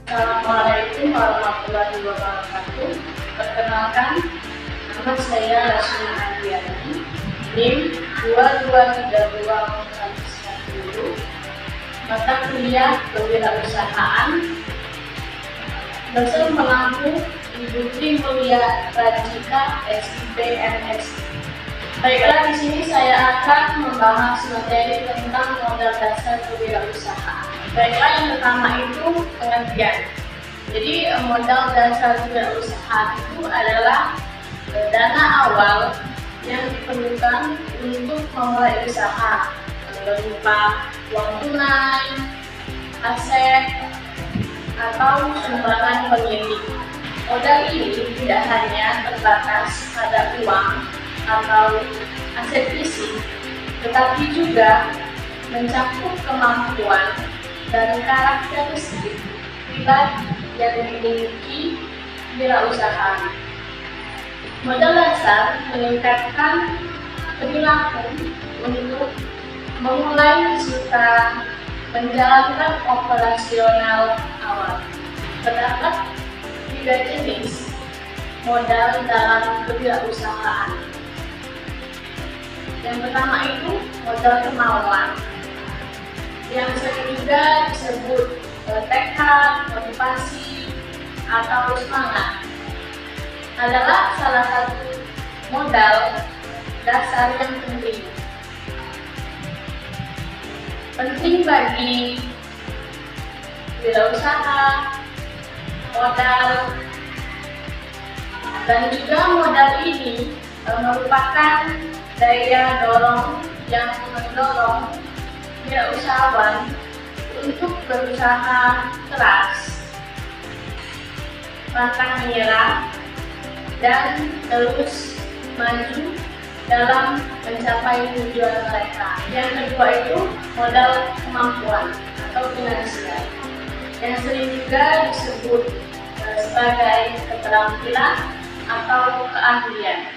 Assalamualaikum warahmatullahi wabarakatuh. Perkenalkan, nama saya Lasmi Andiani, NIM 223210, mata kuliah kewirausahaan, dosen menampung Ibu Tri Mulia Rajika, SIP, MS. Baiklah, di sini saya akan membahas materi tentang modal dasar kewirausahaan. Baiklah, yang pertama itu pengertian. Jadi modal dasar kewirausahaan itu adalah dana awal yang diperlukan untuk memulai usaha, berupa uang tunai, aset, atau sumbangan pemilik. Modal ini tidak hanya terbatas pada uang atau aset fisik, tetapi juga mencakup kemampuan dan karakteristik pribadi yang dimiliki wirausaha. Modal dasar meningkatkan perilaku untuk memulai serta menjalankan operasional awal. Terdapat 3 jenis modal dalam kewirausahaan. Yang pertama itu modal kemauan, yang sering juga disebut tekad, motivasi, atau semangat, adalah salah satu modal dasar yang penting. Penting bagi wirausaha, modal, dan juga modal ini merupakan daya dorong yang mendorong wirausahawan untuk berusaha keras, pantang menyerah, dan terus maju dalam mencapai tujuan mereka. Yang kedua itu modal kemampuan atau finansial, yang sering juga disebut sebagai keterampilan atau keahlian,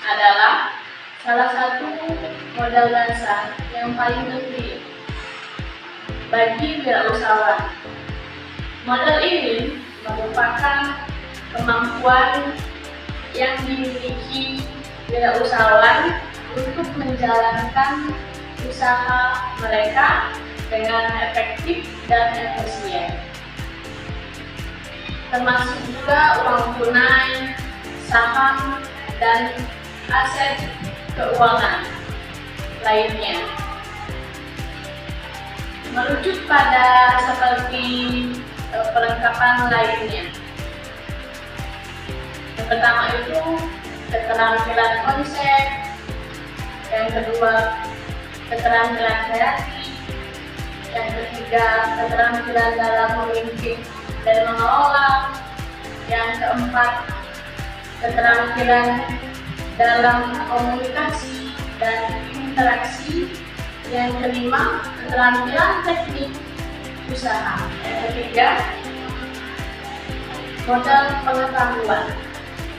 adalah salah satu modal dasar yang paling penting bagi wirausahawan. Modal ini merupakan kemampuan yang dimiliki wirausahawan untuk menjalankan usaha mereka dengan efektif dan efisien, termasuk juga uang tunai, saham, dan aset keuangan lainnya. Merujuk pada seperti perlengkapan lainnya. Yang pertama itu keterampilan konsep, yang kedua keterampilan kreatif, yang ketiga keterampilan dalam memimpin dan mengelola, yang keempat keterampilan dalam komunikasi dan interaksi, yang kelima keterampilan teknik usaha, yang ketiga modal pengetahuan.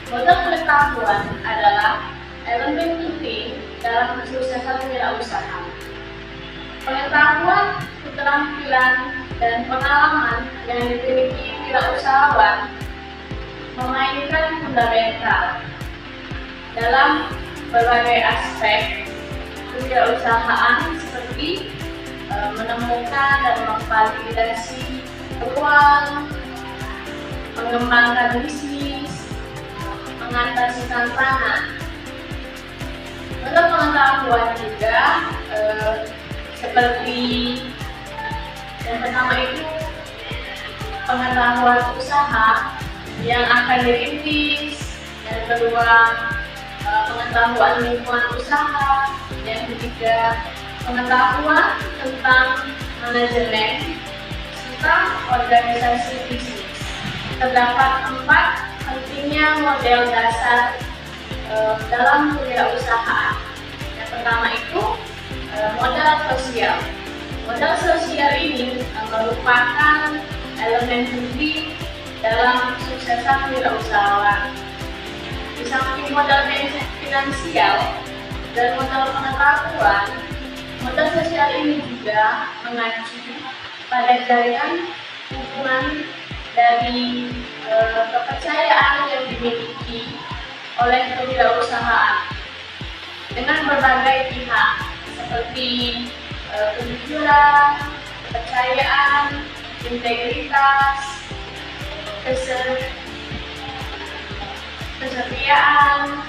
Modal pengetahuan adalah elemen penting dalam kesuksesan wirausaha. Pengetahuan, keterampilan, dan pengalaman yang dimiliki wirausahawan memainkan fundamental dalam berbagai aspek kewirausahaan, seperti menemukan dan memvalidasi peluang, mengembangkan bisnis, mengatasi tantangan. Untuk pengetahuan juga seperti yang pertama itu pengetahuan usaha yang akan dirintis, yang kedua pengetahuan lingkungan usaha, yang ketiga pengetahuan tentang manajemen serta organisasi bisnis. Terdapat 4 pentingnya model dasar dalam kewirausahaan. Yang pertama itu modal sosial. Modal sosial ini merupakan elemen penting dalam kesuksesan wirausahawan. Di samping modal finansial dan modal pengetahuan, modal sosial ini juga mengacu pada jaringan hubungan dari kepercayaan yang dimiliki oleh kewirausahaan dengan berbagai pihak seperti kejujuran, kepercayaan, integritas, kesetiaan,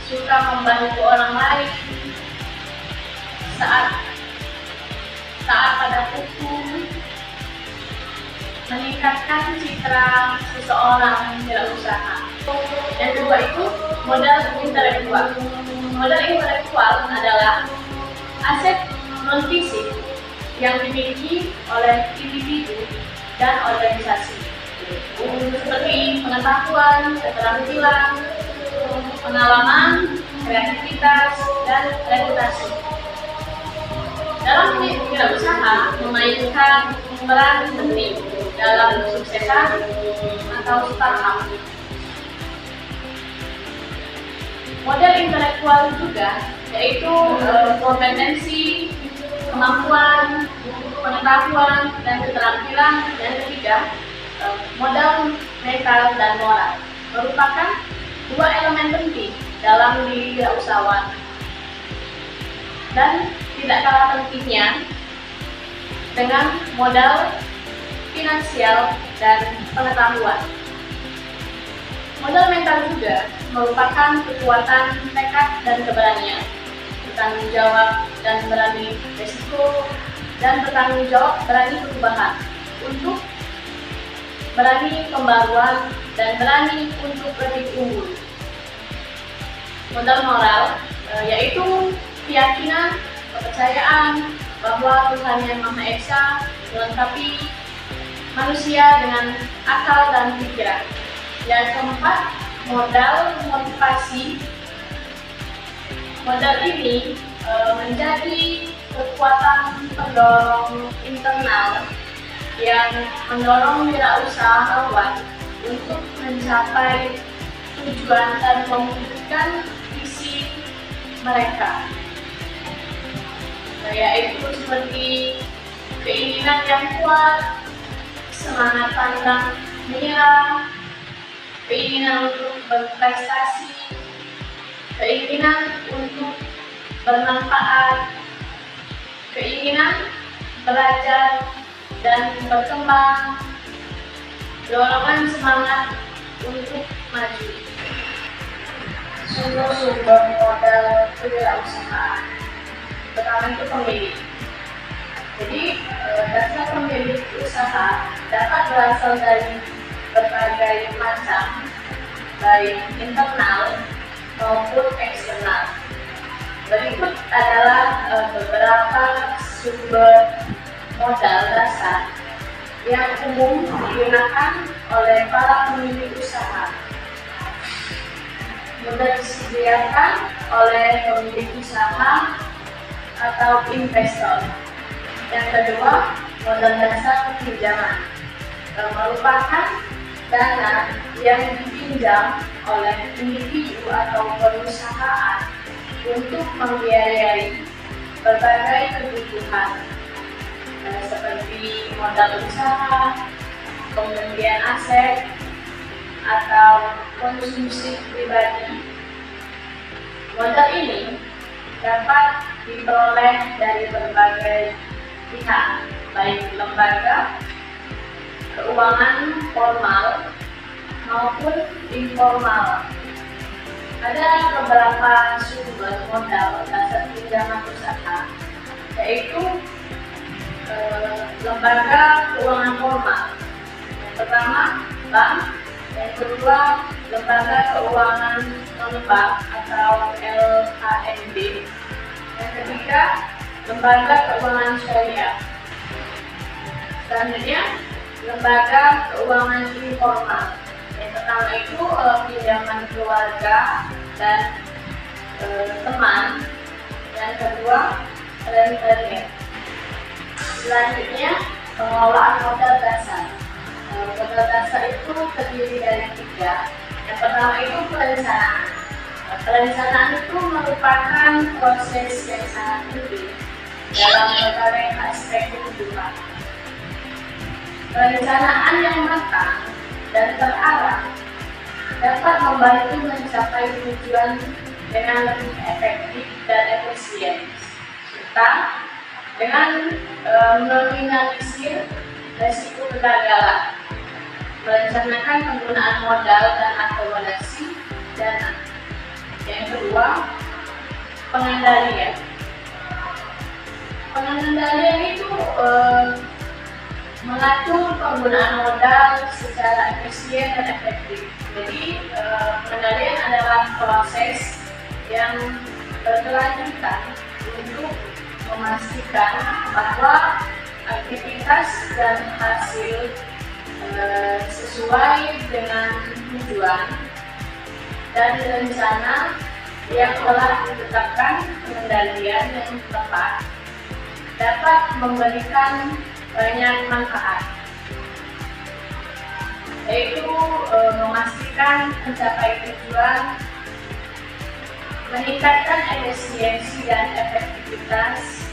suka membantu orang lain, taat pada hukum, meningkatkan citra seseorang wirausaha. Yang kedua itu modal intelektual. Modal intelektual adalah aset non fisik yang dimiliki oleh individu dan organisasi, seperti pengetahuan, keterampilan, pengalaman, kreativitas, dan reputasi. Dalam wirausaha memainkan peran penting dalam kesuksesan atau startup. Modal intelektual juga yaitu kompetensi, kemampuan, pengetahuan, dan keterampilan. Dan ketiga, modal mental dan moral merupakan dua elemen penting dalam diri wirausahawan. Dan tidak kalah pentingnya dengan modal finansial dan pengetahuan. Modal mental juga merupakan kekuatan tekad dan keberanian, bertanggung jawab dan berani risiko, dan bertanggung jawab berani perubahan, untuk berani pembaruan, dan berani untuk lebih unggul. Modal moral yaitu keyakinan, kepercayaan bahwa Tuhan Yang Maha Esa melengkapi manusia dengan akal dan pikiran. Yang keempat, modal motivasi. Modal ini menjadi kekuatan pendorong internal yang mendorong wirausahawan untuk mencapai tujuan dan mewujudkan visi mereka, yaitu seperti keinginan yang kuat, semangat pantang menyerah, keinginan untuk berprestasi, keinginan untuk bermanfaat, keinginan belajar dan berkembang, dorongan semangat untuk maju. Sumber modal kewirausahaan. Pertama itu pemilik. Jadi dasar pemilik usaha dapat berasal dari berbagai macam, baik internal maupun eksternal. Berikut adalah beberapa sumber modal dasar yang umum digunakan oleh para pemilik usaha. Mudah disediakan oleh pemilik usaha atau investor. Yang kedua, modal dasar pinjaman, merupakan dana yang dipinjam oleh individu atau perusahaan untuk membiayai berbagai kebutuhan seperti modal usaha, pembelian aset, atau konsumsi pribadi. Modal ini dapat diperoleh dari berbagai pihak, baik lembaga keuangan formal maupun informal. Ada beberapa sumber modal dasar pinjaman usaha, yaitu lembaga keuangan formal. Yang pertama, bank. Yang kedua, lembaga keuangan non-bank atau LKNB. Yang ketiga, lembaga keuangan syariah. Selanjutnya, lembaga keuangan informal. Yang pertama itu pinjaman keluarga dan teman. Yang kedua, rentenir. Selanjutnya, pengelolaan modal dasar. Modal dasar itu terdiri dari 3. Yang pertama itu perencanaan. Perencanaan itu merupakan proses yang sangat penting dalam berbagai aspek kehidupan. Perencanaan yang matang dan terarah dapat membantu mencapai tujuan dengan lebih efektif dan efisien, serta dengan meminimalisir risiko kegagalan, merencanakan penggunaan modal dan akomodasi dana. Yang kedua, pengendalian. Pengendalian itu mengatur penggunaan modal secara efisien dan efektif. Jadi pengendalian adalah proses yang berkelanjutan untuk memastikan bahwa aktivitas dan hasil sesuai dengan tujuan dan rencana yang telah ditetapkan. Pengendalian yang tepat dapat memberikan banyak manfaat, yaitu memastikan mencapai tujuan, meningkatkan efisiensi dan efektivitas,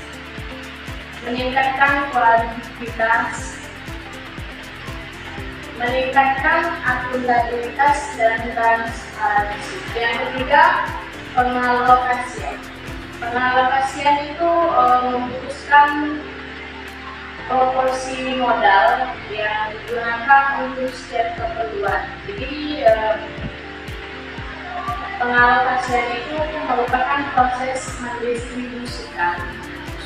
meningkatkan kualitas, meningkatkan akuntabilitas dan transparansi. Yang ketiga, pengalokasian. Pengalokasian itu memutuskan proporsi modal yang digunakan untuk setiap keperluan. Jadi pengalokasian itu merupakan proses mendistribusikan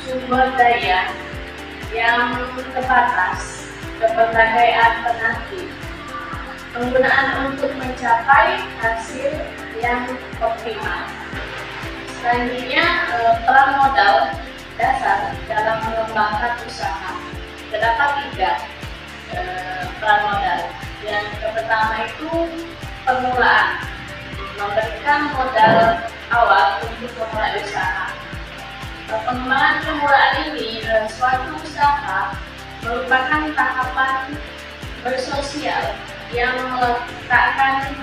sumber daya yang terbatas ke berbagai alternatif penggunaan untuk mencapai hasil yang optimal. Selanjutnya, peran modal dasar dalam mengembangkan usaha. Terdapat 3 peran modal. Yang pertama itu permulaan, memberikan modal awal untuk memulai usaha. Pengembangan permulaan ini, suatu usaha merupakan tahapan bersosial yang meletakkan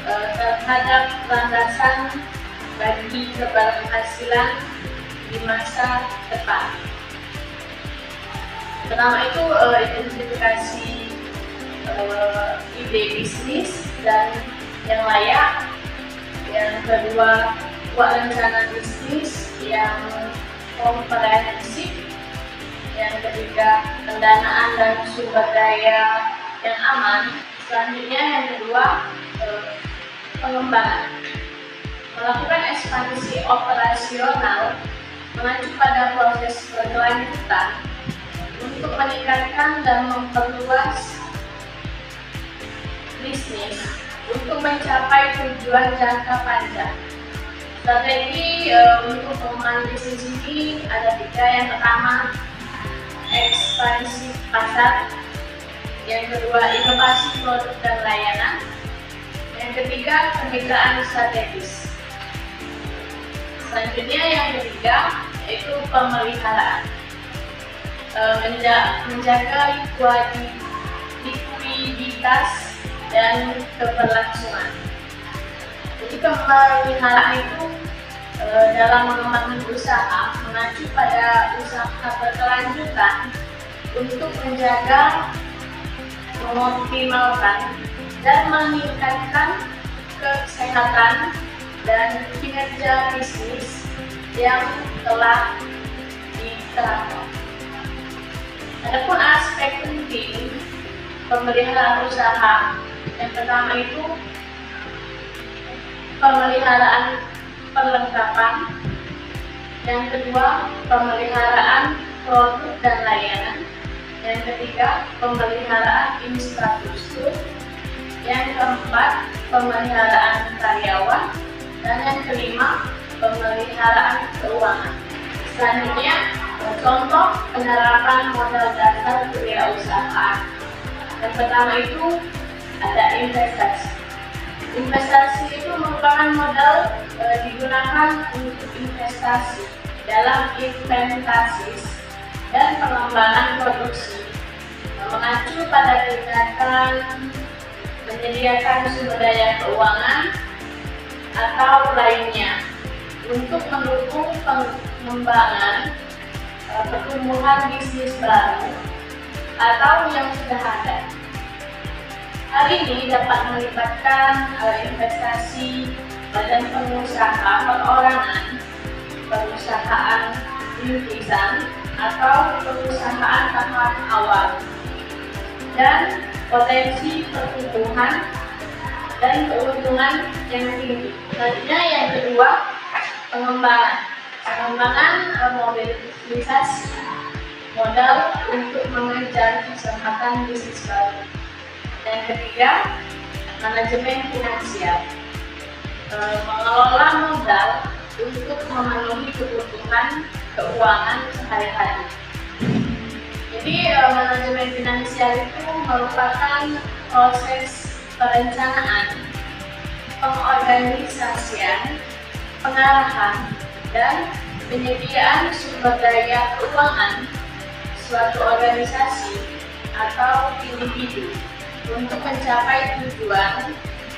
terhadap landasan bagi keberhasilan di masa depan. Pertama itu identifikasi ide bisnis dan yang layak. Yang kedua, buat rencana bisnis yang komprehensif. Yang ketiga, pendanaan dan sumber daya yang aman. Selanjutnya yang kedua, pengembangan. Melakukan ekspansi operasional mengacu pada proses berkelanjutan untuk meningkatkan dan memperluas bisnis untuk mencapai tujuan jangka panjang. Strategi untuk pengembangan bisnis ini ada 3. Yang pertama, ekspansi pasar. Yang kedua, inovasi produk dan layanan. Yang ketiga, kemitraan strategis. Selanjutnya yang ketiga yaitu pemeliharaan, menjaga likuiditas dan keberlangsungan. Jadi pemeliharaan itu dalam mengembangkan usaha mengacu pada usaha berkelanjutan untuk menjaga, mengoptimalkan dan meningkatkan kesehatan dan kinerja bisnis yang telah diterapkan. Adapun aspek penting pemeliharaan usaha, yang pertama itu pemeliharaan perlengkapan, yang kedua pemeliharaan produk dan layanan, yang ketiga pemeliharaan infrastruktur, yang keempat pemeliharaan karyawan, dan yang kelima pemeliharaan keuangan. Selanjutnya, contoh penerapan modal dasar kewirausahaan. Yang pertama itu ada investasi. Investasi itu merupakan modal digunakan untuk investasi dalam inventasi dan pengembangan produksi, mengacu pada tindakan menyediakan sumber daya keuangan atau lainnya untuk mendukung pengembangan pertumbuhan bisnis baru atau yang sudah ada. Hal ini dapat melibatkan investasi badan pengusaha perorangan, perusahaan rintisan, atau perusahaan tahap awal, dan potensi pertumbuhan dan keuntungan yang tinggi. Selanjutnya yang kedua, pengembangan mobilisasi modal untuk mengejar kesempatan bisnis baru. Yang ketiga, manajemen finansial, mengelola modal untuk memenuhi kebutuhan keuangan sehari-hari. Jadi manajemen finansial itu merupakan proses perencanaan, pengorganisasian, pengarahan, dan penyediaan sumber daya keuangan suatu organisasi atau individu untuk mencapai tujuan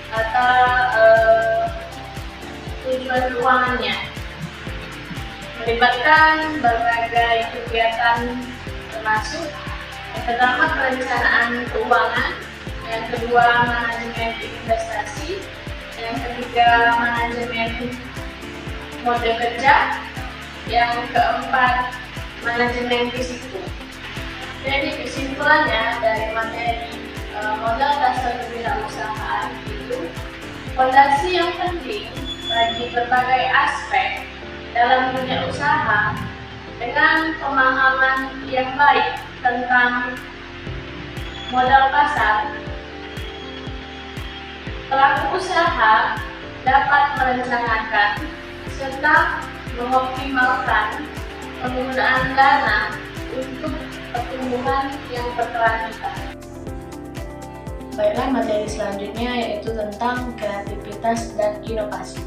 atau tujuan keuangannya, melibatkan berbagai kegiatan termasuk yang pertama perencanaan keuangan, yang kedua manajemen investasi, yang ketiga manajemen mode kerja, yang keempat manajemen risiko. Jadi kesimpulannya dari materi modal dasar kewirausahaan itu fondasi yang penting bagi berbagai aspek dalam dunia usaha. Dengan pemahaman yang baik tentang modal pasar, pelaku usaha dapat merencanakan serta mengoptimalkan penggunaan dana untuk pertumbuhan yang berkelanjutan. Baiklah, materi selanjutnya yaitu tentang kreativitas dan inovasi.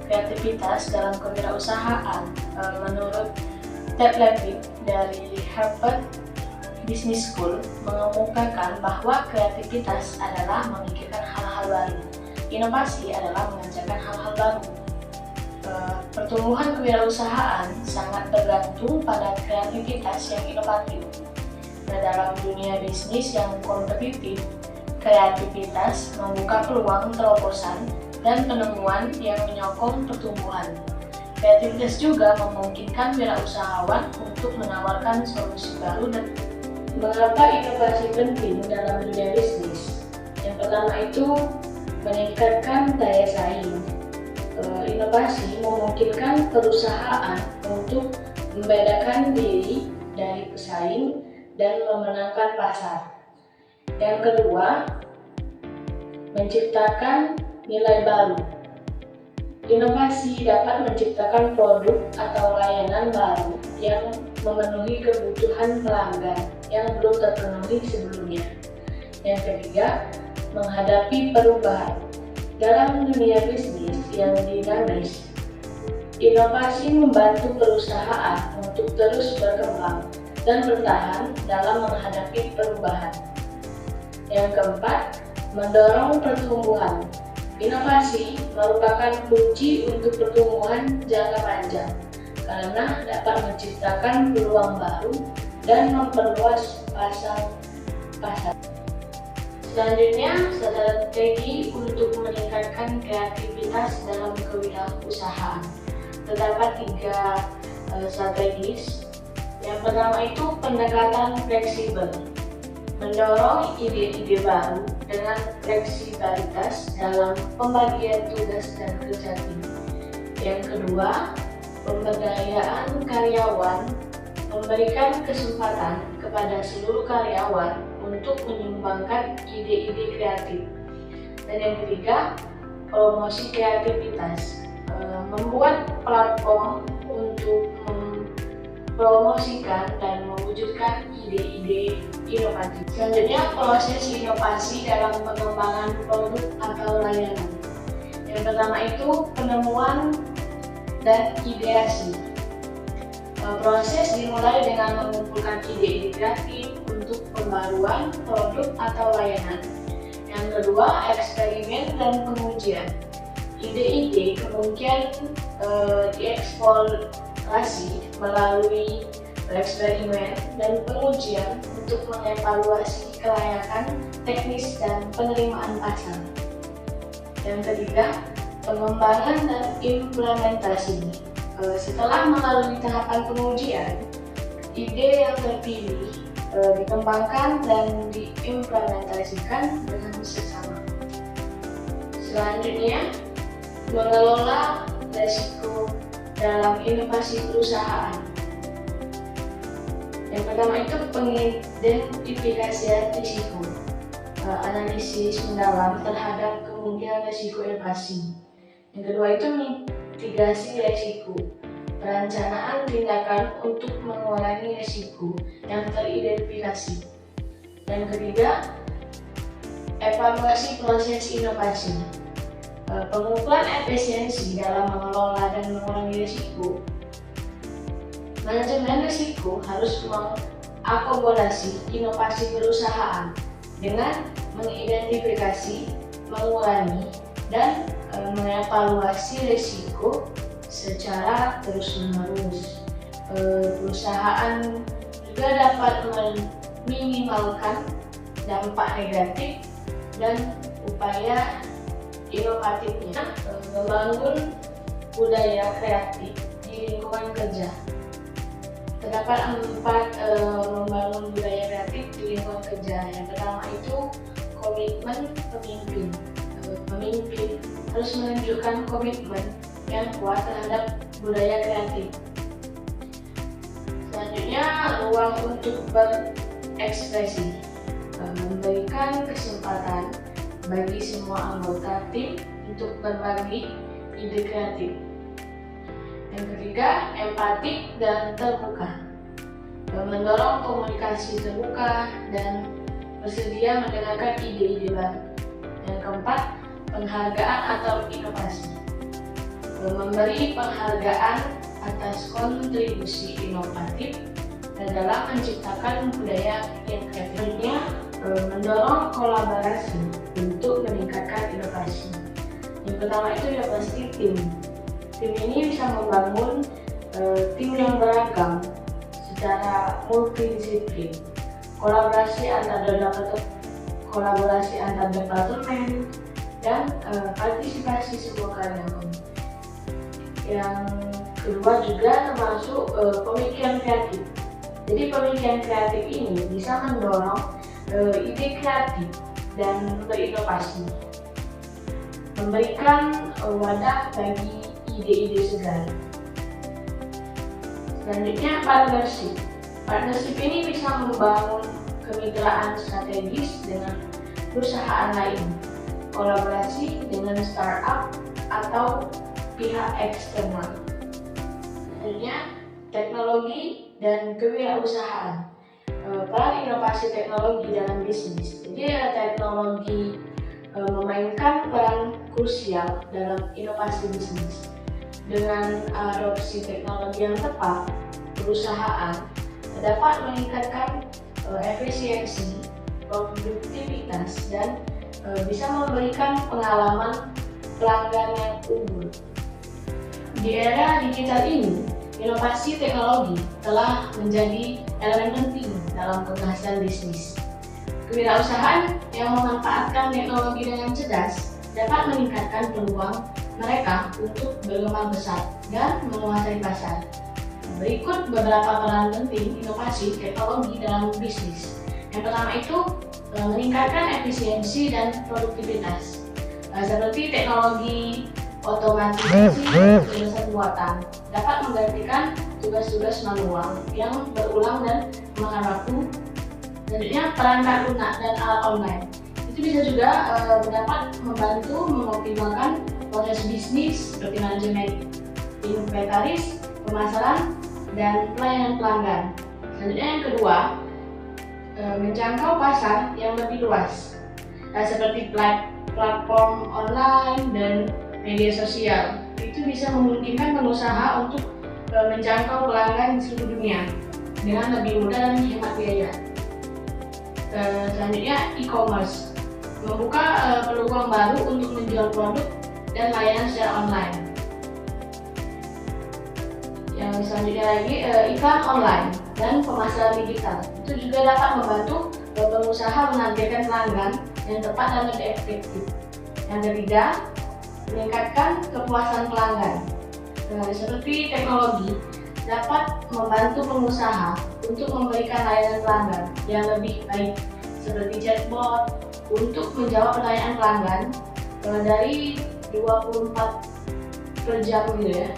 Kreativitas dalam kewirausahaan menurut Ted Levitt dari Harvard Business School mengemukakan bahwa kreativitas adalah memikirkan hal-hal baru. Inovasi adalah mengerjakan hal-hal baru. Pertumbuhan kewirausahaan sangat tergantung pada kreativitas yang inovatif. Nah, dalam dunia bisnis yang kompetitif, kreativitas membuka peluang terobosan dan penemuan yang menyokong pertumbuhan. Kreativitas juga memungkinkan wirausahawan untuk menawarkan solusi baru. Dan mengapa inovasi penting dalam dunia bisnis? Yang pertama itu meningkatkan daya saing. Inovasi memungkinkan perusahaan untuk membedakan diri dari pesaing dan memenangkan pasar. Yang kedua, menciptakan nilai baru. Inovasi dapat menciptakan produk atau layanan baru yang memenuhi kebutuhan pelanggan yang belum terpenuhi sebelumnya. Yang ketiga, menghadapi perubahan. Dalam dunia bisnis yang dinamis, inovasi membantu perusahaan untuk terus berkembang dan bertahan dalam menghadapi perubahan. Yang keempat, mendorong pertumbuhan. Inovasi merupakan kunci untuk pertumbuhan jangka panjang karena dapat menciptakan peluang baru dan memperluas pasar. Selanjutnya, strategi untuk meningkatkan kreativitas dalam kewirausahaan. Terdapat 3 strategis. Yang pertama itu pendekatan fleksibel. Mendorong ide-ide baru dengan fleksibilitas dalam pembagian tugas dan kerja tim. Yang kedua, pemberdayaan karyawan, memberikan kesempatan kepada seluruh karyawan untuk menyumbangkan ide-ide kreatif. Dan yang ketiga, promosi kreativitas, membuat platform untuk mempromosikan dan mewujudkan ide-ide inovatif. Selanjutnya, proses inovasi dalam pengembangan produk atau layanan. Yang pertama itu penemuan dan ideasi. Proses dimulai dengan mengumpulkan ide-ide kreatif untuk pembaruan produk atau layanan. Yang kedua, eksperimen dan pengujian. Ide-ide kemungkinan dieksplorasi melalui eksperimen, dan pengujian untuk mengevaluasi kelayakan teknis dan penerimaan pasar. Yang ketiga, pengembangan dan implementasi. Setelah melalui tahapan pengujian, ide yang terpilih dikembangkan dan diimplementasikan dengan seksama. Selanjutnya, mengelola risiko dalam inovasi perusahaan. Yang pertama itu pengidentifikasian risiko, analisis mendalam terhadap kemungkinan risiko inovasi. Yang kedua itu mitigasi risiko, perencanaan tindakan untuk mengurangi risiko yang teridentifikasi. Yang ketiga, evaluasi proses inovasi, pengukuran efisiensi dalam mengelola dan mengurangi risiko. Manajemen risiko harus mengakomodasi inovasi perusahaan dengan mengidentifikasi, mengurangi, dan mengevaluasi risiko secara terus-menerus. Perusahaan juga dapat meminimalkan dampak negatif dan upaya inovatifnya, membangun budaya kreatif di lingkungan kerja. Terdapat 4 membangun budaya kreatif di lingkungan kerja. Yang pertama itu komitmen pemimpin. Pemimpin harus menunjukkan komitmen yang kuat terhadap budaya kreatif. Selanjutnya, ruang untuk berekspresi, memberikan kesempatan bagi semua anggota tim untuk berbagi ide kreatif. Yang ketiga, empatik dan terbuka, mendorong komunikasi terbuka dan bersedia mendengarkan ide-ide baru. Yang keempat, penghargaan atau inovasi, memberi penghargaan atas kontribusi inovatif dalam menciptakan budaya yang kreatifnya, mendorong kolaborasi untuk meningkatkan inovasi. Yang pertama itu ya pasti tim. Tim ini bisa membangun tim yang beragam secara multidisiplin, kolaborasi antar departemen, dan partisipasi semua karyawan. Yang kedua juga termasuk pemikiran kreatif. Jadi pemikiran kreatif ini bisa mendorong ide kreatif dan berinovasi, memberikan wadah bagi ide-ide segar. Selanjutnya, partnership. Partnership ini bisa membangun kemitraan strategis dengan perusahaan lain, kolaborasi dengan startup atau pihak eksternal. Selanjutnya, teknologi dan kewirausahaan. Peran inovasi teknologi dalam bisnis. Jadi teknologi memainkan peran krusial dalam inovasi bisnis. Dengan adopsi teknologi yang tepat, perusahaan dapat meningkatkan efisiensi, produktivitas, dan bisa memberikan pengalaman pelanggan yang unggul. Di era digital ini, inovasi teknologi telah menjadi elemen penting dalam keberhasilan bisnis. Kewirausahaan yang memanfaatkan teknologi dengan cerdas dapat meningkatkan peluang mereka untuk berkembang besar dan menguasai pasar. Berikut beberapa peran penting inovasi teknologi dalam bisnis. Yang pertama itu meningkatkan efisiensi dan produktivitas. Seperti teknologi otomatisasi tugas buatan dapat menggantikan tugas-tugas manual yang berulang dan memakan waktu. Selanjutnya, perangkat lunak dan alat online itu bisa juga dapat membantu mengoptimalkan proses bisnis seperti manajemen inventaris, pemasaran, dan pelayanan pelanggan. Selanjutnya yang kedua, menjangkau pasar yang lebih luas, seperti platform online dan media sosial. Itu bisa memungkinkan pengusaha untuk menjangkau pelanggan di seluruh dunia dengan lebih mudah dan hemat biaya. Selanjutnya, e-commerce membuka peluang baru untuk menjual produk dan layanan secara online. Yang selanjutnya lagi, iklan online dan pemasaran digital. Itu juga dapat membantu pengusaha menargetkan pelanggan yang tepat dan lebih efektif. Yang ketiga, meningkatkan kepuasan pelanggan. Seperti teknologi dapat membantu pengusaha untuk memberikan layanan pelanggan yang lebih baik, seperti chatbot untuk menjawab pertanyaan pelanggan dari 24 per jam gitu ya.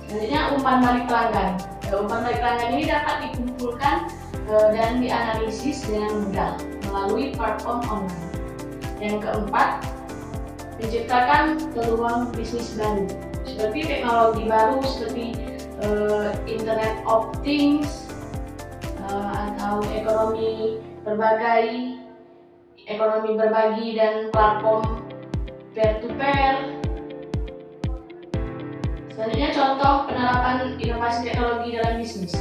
Selanjutnya, umpan balik pelanggan. Umpan balik pelanggan ini dapat dikumpulkan dan dianalisis dengan mudah melalui platform online. Yang keempat, menciptakan peluang bisnis baru seperti teknologi baru seperti Internet of Things atau ekonomi berbagi dan platform peer to peer. Selanjutnya, contoh penerapan inovasi teknologi dalam bisnis.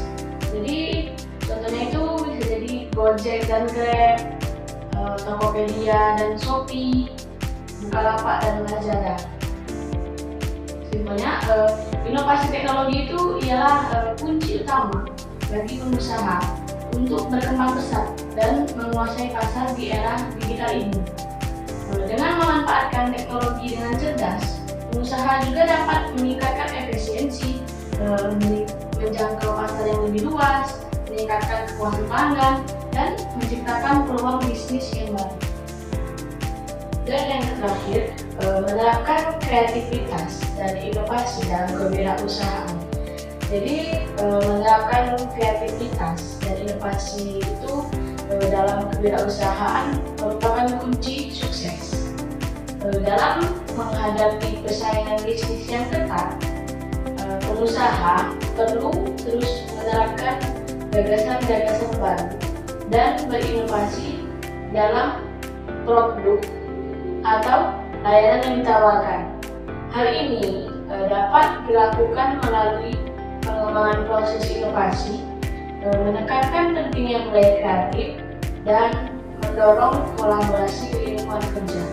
Jadi contohnya itu bisa jadi Gojek dan Grab, Tokopedia dan Shopee, Bukalapak dan Lazada. Simpelnya, inovasi teknologi itu ialah kunci utama bagi pengusaha untuk berkembang pesat dan menguasai pasar di era digital ini. Dengan memanfaatkan teknologi dengan cerdas, pengusaha juga dapat meningkatkan efisiensi, menjangkau pasar yang lebih luas, meningkatkan kepuasan pelanggan, dan menciptakan peluang bisnis yang baru. Dan yang terakhir, menerapkan kreativitas dan inovasi dalam kewirausahaan. Jadi menerapkan kreativitas dan inovasi itu dalam kewirausahaan merupakan kunci sukses. Dalam menghadapi persaingan bisnis yang ketat, pengusaha perlu terus menerapkan gagasan-gagasan baru dan berinovasi dalam produk atau layanan yang ditawarkan. Hal ini dapat dilakukan melalui pengembangan proses inovasi, menekankan pentingnya budaya kreatif, dan mendorong kolaborasi keilmuan kerja.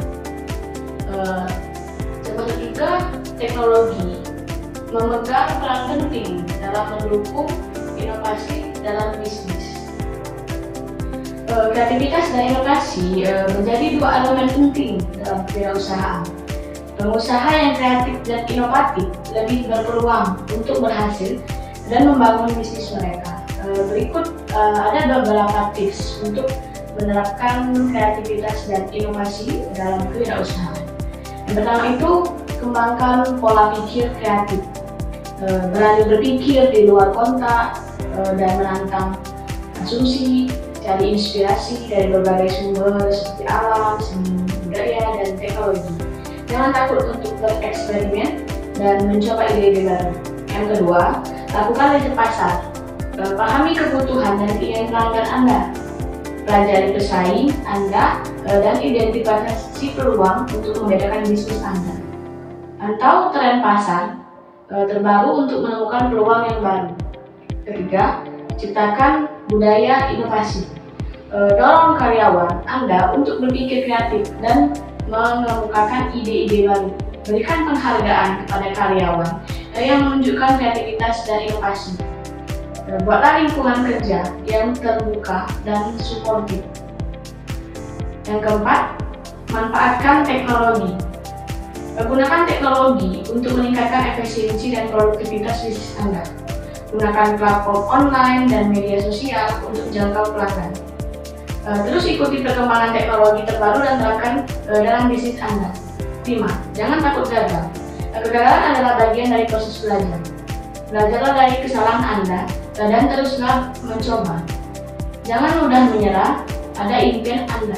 Termasuk juga teknologi memegang peran penting dalam mendukung inovasi dalam bisnis. Kreativitas dan inovasi menjadi dua elemen penting dalam kewirausahaan. Pengusaha yang kreatif dan inovatif lebih berpeluang untuk berhasil dan membangun bisnis mereka. Berikut ada beberapa tips untuk menerapkan kreativitas dan inovasi dalam kewirausahaan. Yang pertama itu, kembangkan pola pikir kreatif. Berani berpikir di luar kotak dan menantang asumsi, cari inspirasi dari berbagai sumber seperti alam, seni, budaya, dan teknologi. Jangan takut untuk bereksperimen dan mencoba ide-ide baru. Yang kedua, lakukan riset pasar. Pahami kebutuhan dan keinginan pelanggan Anda. Pelajari pesaing Anda dan identifikasi peluang untuk membedakan bisnis Anda. Pantau tren pasar terbaru untuk menemukan peluang yang baru. Ketiga, ciptakan budaya inovasi. Dorong karyawan Anda untuk berpikir kreatif dan mengemukakan ide-ide baru. Berikan penghargaan kepada karyawan yang menunjukkan kreativitas dan inovasi. Buatlah lingkungan kerja yang terbuka dan suportif. Yang keempat, manfaatkan teknologi. Gunakan teknologi untuk meningkatkan efisiensi dan produktivitas bisnis Anda. Gunakan platform online dan media sosial untuk menjangkau pelanggan. Terus ikuti perkembangan teknologi terbaru dan terapkan dalam bisnis Anda. 5. Jangan takut gagal. Kegagalan adalah bagian dari proses belajar. Belajarlah dari kesalahan Anda dan teruslah mencoba. Jangan mudah menyerah pada impian Anda.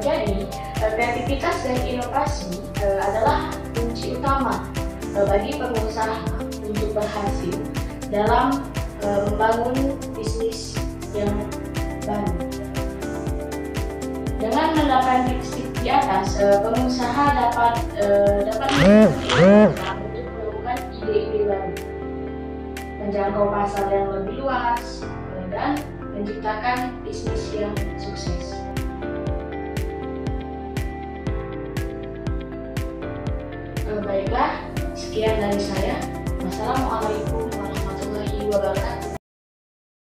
Jadi, kreativitas dan inovasi adalah kunci utama bagi pengusaha untuk berhasil dalam membangun bisnis yang baru. Dengan menerapkan tips-tips di atas, pengusaha dapat untuk menemukan ide-ide baru, menjangkau pasar yang lebih luas, dan menciptakan bisnis yang sukses. Baiklah, sekian dari saya.